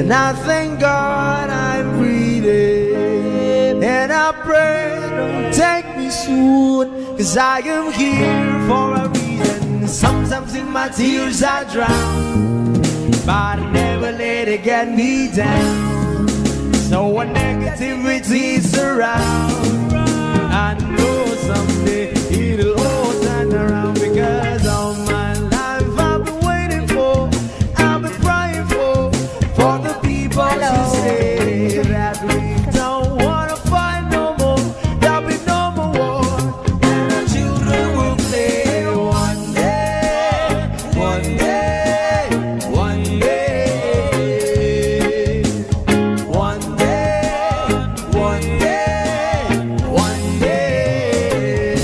And I thank God I'm breathing, and I pray don't take me soon, 'cause I am here for a reason. Sometimes in my tears I drown, but I never let it get me down. So when negativity surround, I know someday it'll all turn around, because all my life I've been waiting for, I've been praying for the people to say that we don't wanna fight no more, there'll be no more war, and our children will play one day, one day, one day, one day, one day, one day.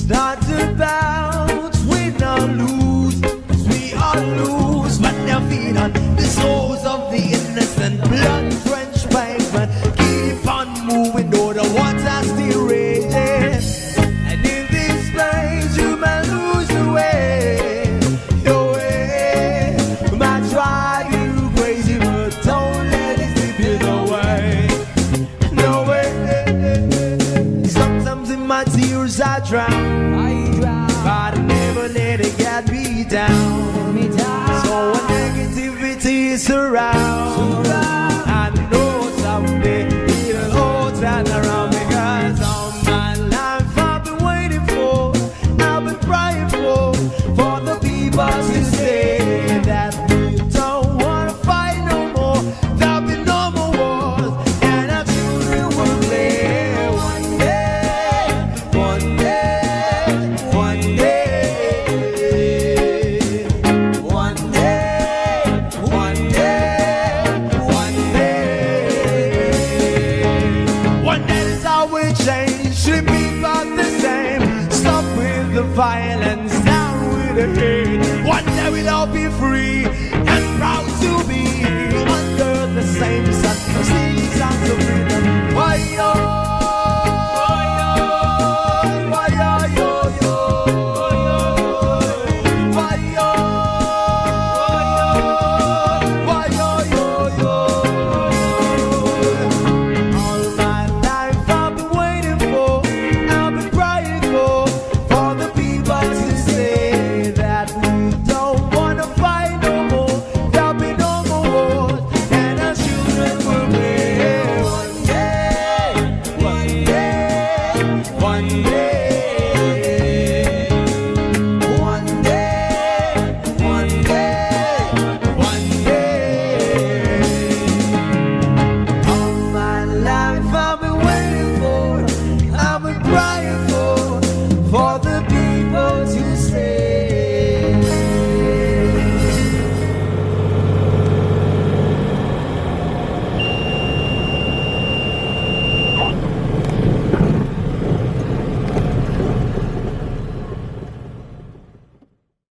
Start to bounce, we not lose, 'cause we are loose, but they're feed on the souls of the innocent, blood-drenched pavement. Keep on moving, though the water's still raging. And in this place, you may lose the way, your way. Might drive you crazy, but don't let it slip you away. No way. Sometimes in my tears I drown, but I never let it get me down. So when negativity surrounds, I know someday it'll all turn around, because all my life I've been waiting for, I've been praying for the people to say that we don't wanna fight no more, there'll be no more wars, and our children will play one day, one day, one day, one day, one day, one day. One day is how we change, should be about the same. Stop with the violence, down with the hate. One day we'll all be free and proud to be under the same sun, singing songs of freedom. Why,